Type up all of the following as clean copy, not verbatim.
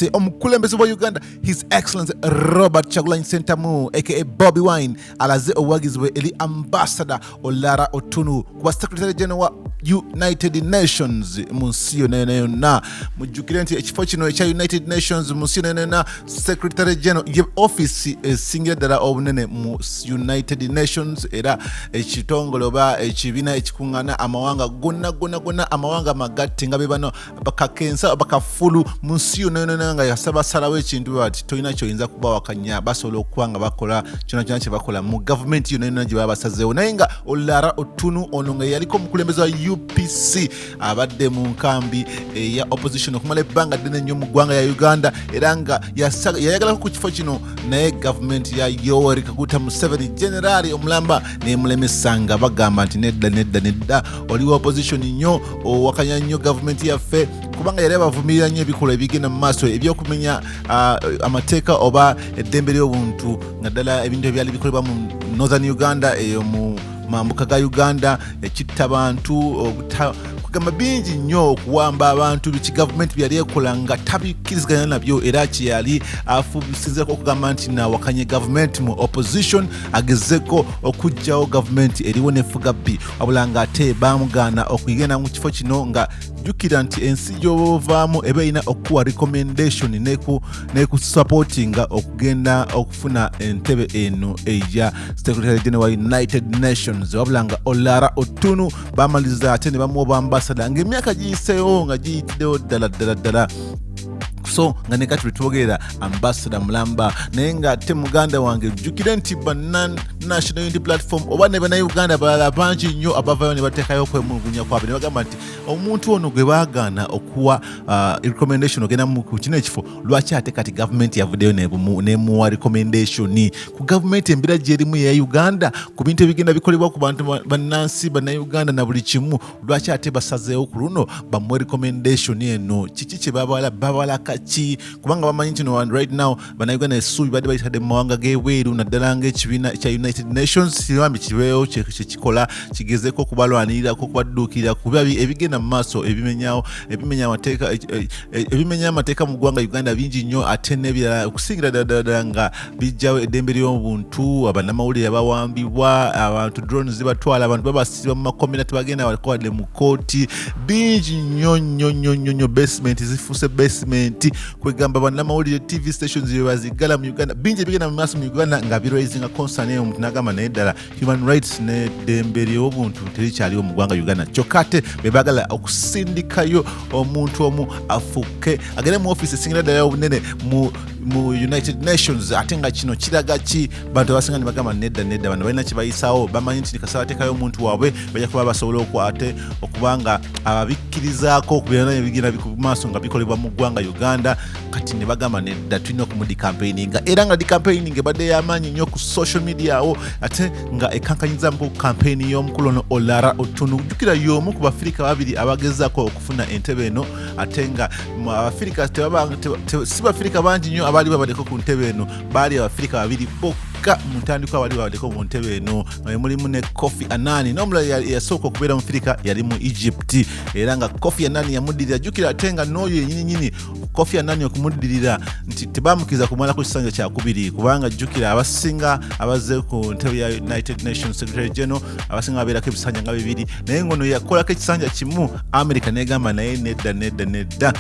ate omukulembeze wa Uganda His Excellency Robert Kyagulanyi Ssentamu aka Bobi Wine alaze obuwagizi bwe eri ambassador Olara Otunu kuba Secretary General wa United Nations mu nsi yonna. Mujjukire nti ekifo kino ekya United Nations mu nsi yonna Secretary General ye office esingira ddala obunene mu United Nations era ekitongole oba ekibiina ekikuŋŋaana amawanga gonna amawanga magatte nga be bano bakakensa bakafulu mu nsi yonna nga yasabasalawo ekintu bati tolina kyoyinza kubawakanya basobola okuba nga bakola kyonna kye bakola mu gavumenti yonna gye baba basazeewo. Naye nga Olara Otunu ono nga yaliko omukulembeze wa UPC abadde mu nkambi ya opposition okumala ebbanga ddene nnyo mu ggwanga ya Uganda era nga yayagalako ku kifo kino naye gavumenti ya Yoweri Kaguta Museveni generali omulamba nemulemesa nga bagamba nti nedda oliwo opposition nnyo owakanya nnyo gavumenti yaffe kubanga yali abavumirira nnyo ebikolwa ebigenda mu maaso ebyokumenya amateeka oba eddembe ly'obuntu nga ddala ebintu ebyali bikolebwa mu Northern Uganda eyo mu mambuka ga Uganda ekitta abantu kugamba bingi nnyo okuwamba abantu biki gavumenti byali ekola nga tabikkiriziganya nabyo era kyeyali afubisinzeko okugamba nti nawakanye gavumenti mu opposition agezeko okuggyawo gavumenti eriwo nefuga bbi wabula nga ate bamugaana okugenda mu kifo kino nga jjukira nti ensi gy'obavaamu eba erina okuwa recommendation nekusupportinga okugenda okufuna entebe eno eya Secretary General wa United Nations wabula nga Olara Otunu bamaliza ate ne bamuwa ambassador ng'emyaka giyiseewo nga giyitiddewo ddala so nga ne kati tubogerera ambassador mulamba naye nga ate muganda wange jjukire nti National Unity Platform oba ne bannayuganda balala bangi nnyo abavayo ne bateekayo okwemulugunya kwabwe ne bagamba nti omuntu ono gwe baagaana okuwa recommendation ogenda mu kino ekifo lwaki ate kati gavumenti yavuddeyo nemuwa recommendation ku gavumenti embira gyerimu ya Uganda ku bintu ebigenda bikolebwa ku bantu bannansi bannayuganda na buli kimu lwaki ate basazeewo ku luno bamuwe recommendation eno kiki kye babala kaki kubanga bamanyi nti right now bannayuganda essuubi badde bayitadde mu mawanga g'ebweru naddala ng'ekibiina kya United Nations kirambi kibeewo kyekikola kigezeeko okubalwanirirako okubadduukirira kuba ebigenda mu maaso ebimenya amateeka mu ggwanga Uganda bingi nnyo ate n'ebirala okusingira ddala nga bijjawo eddembe ly'obuntu abannamawulire abawambibwa abantu drones zibatwala abantu babasiba mu makomera tebagenda bakowadde mu kooti bingi nnyo basement zifuuse basement kwegamba bannamawulire TV stations bazigala mu Uganda bingi ebigenda mu maaso mu Uganda nga biraisinga concern eyo omuntu n'agamba naye ddala human rights n'eddembe ly'obuntu terikyaliwo mu ggwanga Uganda kyokka ate bebagala okusindikayo omuntu omu afuke agende mu office esingira ddala obunene mu United Nations ate nga kino kiraga ki bantu abasinga ne bagamba nedda bano balina kye bayisaawo bamanyi nti kasaba teekayo omuntu waabwe bajja kuba basobola okwate okubanga ababikkirizaako okubeera ebigenda mu maaso nga bikolebwa mu ggwanga Uganda kati ne bagamba nedda tulina okumudi campaigninga era nga di campaigning ebadde y'amaanyi nnyo ku social media awo ate nga ekankanyizamu ku campaign y'omukulu ono Olara Otunu jjukira y'omu ku Bafirika babiri abagezaako okufuna entebe eno ate nga Abafirika si Bafirika bangi nnyo abaali babaddeko ku ntebe eno baali Abafirika babiri bokka mu ntandikwa abaali babaddeko ku ntebe eno nga mulimu ne Kofi Annan n'omulala yasooka okubeera mu Afirika yali mu Egypt era nga Kofi Annan yamuddirira jjukira ate nga n'oyo yennyini Kofi Annan okumuddirira nti tebamukiriza kumala ku kisanja kyakubiri kubanga jjukira abasinga abazze ku ntebe ya United Nations Secretary General abasinga babeerako ebisanja nga bibiri naye ngono yakolako ekisanja kimu America negamba naye nedda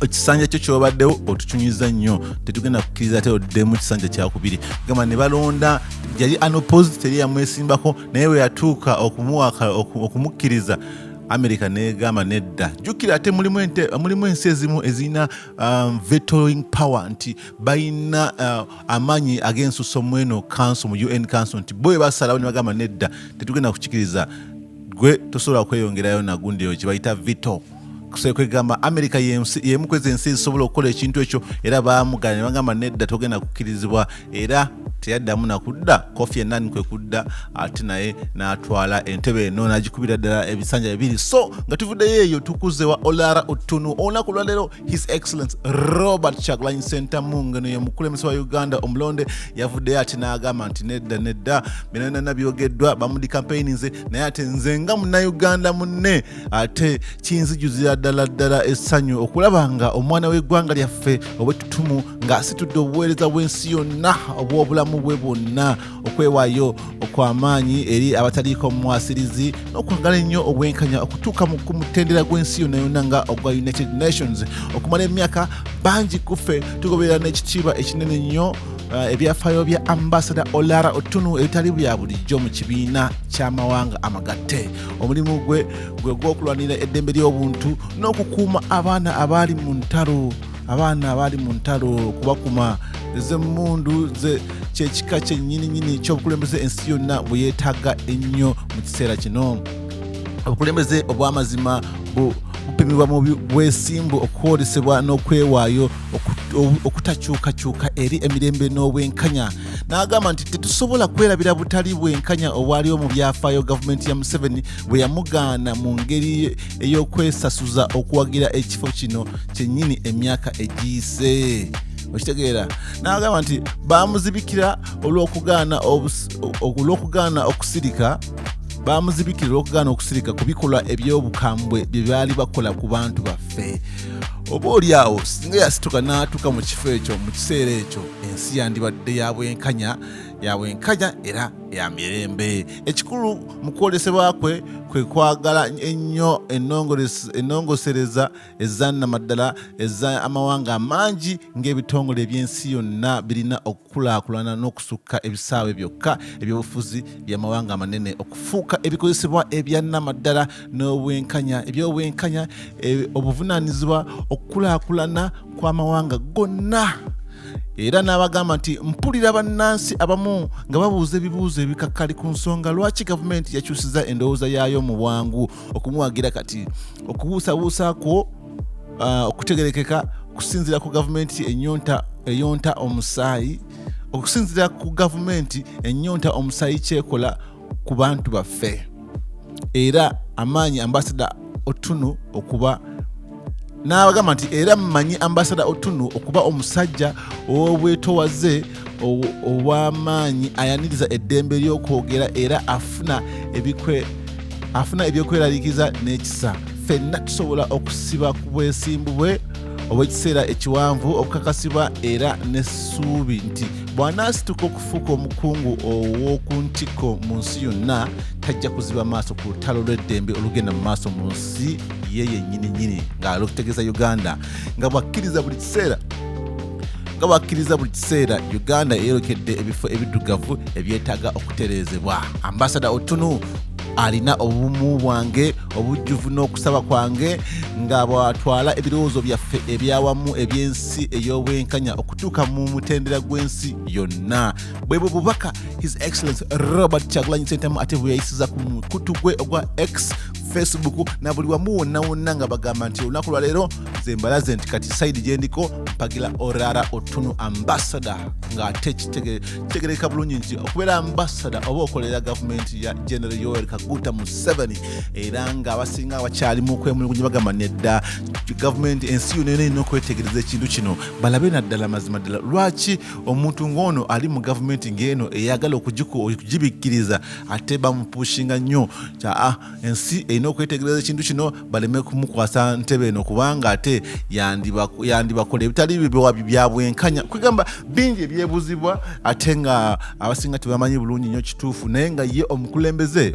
ekisanja kyo kyobaddewo otukyunyiza nnyo tetugenda kukkiriza ate oddemu kisanja kyakubiri gamba ne balonda yali unopposed teri yamwesimbako naye we yatuuka okumukkiriza America negamba nedda jjukira ate mulimu ensi ezimu ezirina vetoing power nti balina amaanyi ag'ensuso mweno council mu UN council nti boye basalawo ne bagamba nedda tetugenda kukikiriza gwe tosobola kweyongerayo nagundi eyo kye bayita veto kwegamba America y'emu kwezi ensi ezisobola okukola ekintu ekyo era baamugana ne bagamba nedda togenda kukkirizibwa era teyaddamu nakudda Kofi Annan kwe kudda ate naye n'atwala entebe eno n'agikubira ddala ebisanja bibiri so nga tuvuddeyo eyo tukuze wa Olara Otunu olunaku lwaleero His Excellency Robert Kyagulanyi Ssentamu ngeno ye mukulembeze wa Uganda omulonde yavuddeyo ate n'agamba nti nedda bino byogeddwa bamudi campaigninze naye ate nze nga munnauganda munne ate kinzijuzira ddala essanyu okulaba nga omwana w'eggwanga lyaffe obwetutumu ng'asitudde obuweereza bw'ensi yonna obw'obulamu bwe bwonna okwewaayo okw'amaanyi eri abataliiko mwasirizi n'okwagala ennyo obwenkanya okutuuka ku mutendera gw'ensi yonna yonna nga ogwa United Nations. Okumala emyaka bangi kuffe tugoberera n'ekitiibwa ekinene nnyo ebyafaayo bya Ambassador Olara Otunu ebitali bya bulijjo mu kibiina ky'amawanga amagatte. Omulimu gwe gw'okulwanira eddembe ly'obuntu n'okukuuma abaana abali mu ntalo kubakuma ez'emmundu kyekika kyennyininyini ky'obukulembeze ensi yonna bwe yeetaaga ennyo mu kiseera kino. Obukulembeze obw'amazima bupimibwa mu bwesimbu okwolesebwa n'okwewaayo okutakyukakyuka eri emirembe n'obwenkanya. N'agamba nti tetusobola kwerabira butali bwenkanya obwaliwo mu byafaayo gavumenti ya Museveni bwe yamugaana mu ngeri ey'okwesasuza okuwagira ekifo kino kyennyini emyaka egiyise. Okitegeera? N'agamba nti baamuzibikira olw'okugaana okusirika ku bikolwa eby'obukambwe bye baali bakola ku bantu baffe. Oba oliawo singa yasituka n'atuuka mu kifo ekyo mu kiseera ekyo ensi yandibadde ya bwenkanya era ya mirembe. Ekikulu mu kwolesebwa kwe kwagala ennyo ennongosereza ezannamaddala ez'amawanga amangi ng'ebitongole by'ensi yonna birina okukulaakulana n'okusukka ebisaawe byokka eby'obufuzi by'amawanga amanene okufuuka ebikozesebwa ebyannamaddala eby'obwenkanya obuvunaanyizibwa okukulaakulana kw'amawanga gonna. Era n'abagamba nti mpulira bannansi abamu nga babuuza ebibuuzo ebikakkali ku nsonga lwaki gavumenti yakyusiza endowooza yaayo mu bwangu okumuwagira kati okubuusabuusaako okutegerekeka kusinziira ku gavumenti eyonta omusaayi kyekola ku bantu baffe. Era amaanyi Ambassador Otunu okuba n'abagamba nti era mmanyi Ambassador Otunu okuba omusajja ow'obwetowaze obw'amaanyi ayaniriza eddembe ly'okwogera era afuna ebyokweraliikiriza n'ekisa. Ffenna tusobola okusiba ku bwesimbu bwe obw'ekiseera ekiwanvu okukakasibwa era n'essuubi nti bw'anaasituka okufuuka omukungu ow'oku ntikko mu nsi yonna tajja kuziba maaso ku lutalo lw'eddembe olugenda mu maaso mu nsi ye yennyini ng'alukutegeeza Uganda nga bwakkiriza buli kiseera Uganda eyolekedde ebifo ebiddugavu ebyetaaga okutereezebwa. Ambassador Otunu alina obumu bwange obujjuvu n'okusaba kwange nga bw'atwala ebirowoozo byaffe ebyawamu eby'ensi ey'obwenkanya okutuuka mu mutendera gw'ensi yonna. Bwebwe bubaka His Excellency Robert Kyagulanyi Ssentamu ate bwe yayisiza ku mukutu gwe ogwa X, Facebook na buli wamu wonna nga bagamba nti olunaku lwa leero nze mbalaze nti kati sayidi gye ndiko mpagira Olara Otunu Ambassador ng'ate kitegereka bulungi nti okubeera Ambassador oba okolera gavumenti ya General Yoweri Kaguta Museveni era ng'abasinga abakyalimu okwemulugunya bagamba nedda gavumenti ensi yonna erina okwetegereza ekintu kino balabe naddala mazima ddala lwaki omuntu ng'ono ali mu gavumenti ng'eno eyagala okugibikkiriza ate bamupushinga nnyo ensi erina okwetegereza ekintu kino baleme kumukwasa ntebe eno kubanga ate yandibakola ebitali bya bwenkanya. Kwegamba bingi ebyebuzibwa ate nga abasinga tebamanyi bulungi nnyo kituufu naye nga ye omukulembeze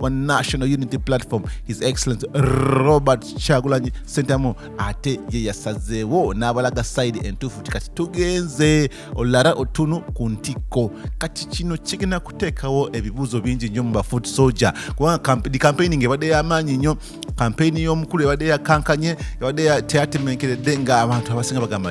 wa National Unity Platform His Excellency Robert Kyagulanyi Ssentamu ate ye yasazeewo n'abalaga sayidi entuufu kati tugenze Olara Otunu ku ntikko. Kati kino kigenda kuteekawo ebibuuzo bingi nnyo mu bafoot soldier kubanga di campaigning ebadde y'amaanyi nnyo. Kampeyini y'omukulu ebadde yakankanye ebadde teyatemenkeredde nga abantu abasinga bagamba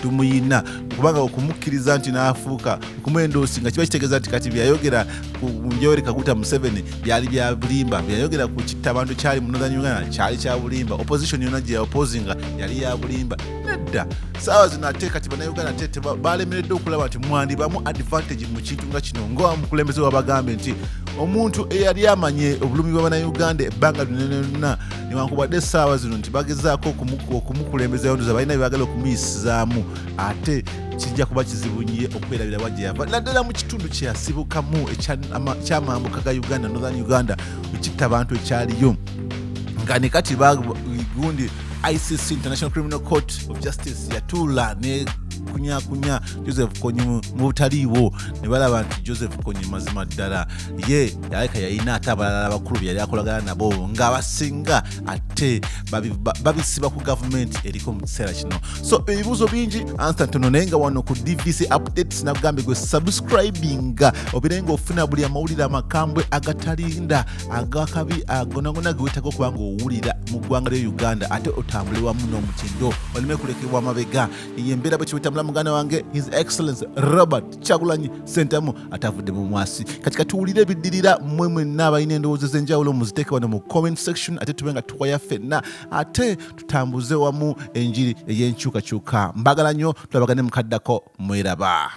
tumuyina kubanga okumukkiriza nti n'afuuka okumwendoosi nga kiba kitegeeza nti kati byayogera ku Yoweri Kaguta Museveni byali bya bulimba, byayogera ku kitta abantu kyali mu Northern Uganda kyali kya bulimba, opposition yonna gye opposinga yali ya bulimba. Nedda saawa zino ate kati bannayuganda tete balemeredde okulaba nti mwandibamu advantage mu kintu nga kino ng'omukulembeze wabagambe nti omuntu eyali amanye obulumi bw'Abannayuganda ebbanga lyonna newankubadde essaawa zino nti bagezaako okumukulembeza ndoza balina byebagala okumuyisizaamu ate kijja kuba kizibu nnyo okwerabira wajja yava naddala mu kitundu kye yasibukamu ekyamambuka ga Uganda, Northern Uganda ekitta abantu ekyaliyo nga ne kati gundi ICC International Criminal Court of Justice yatula ne kunya Joseph Kony mu butaliiwo ne balaba nti Joseph Kony mazima ddala ye yaleka yalina ate abalala abakulu byali akolagana nabo ng'abasinga ate babisiba ku gavumenti eriko mu kiseera kino. So ebibuuzo bingi ansa ntono naye nga wano ku DVC updates nakugambe gwe subscribinga obire nga ofuna buli amawulire amakambwe agatalinda agakabi agonagona ge weetaaga okuba nga owulira mu ggwanga lya Uganda ate otambule wamu n'omutindo oleme kulekebwa amabega. Ye embeera bwe kiwetambula muganda wange His Excellency Robert Kyagulanyi Ssentamu atavudde mu mwasi. Kati tuwulire ebiddirira mmwe mwenna abalina endowooza ez'enjawulo muziteeke wano mu comment section ate tube nga tukwaya ffenna ate tutambuze wamu enjiri ey'enkyukakyuka. Mbagala nnyo tulabagane mukaddako mweraba.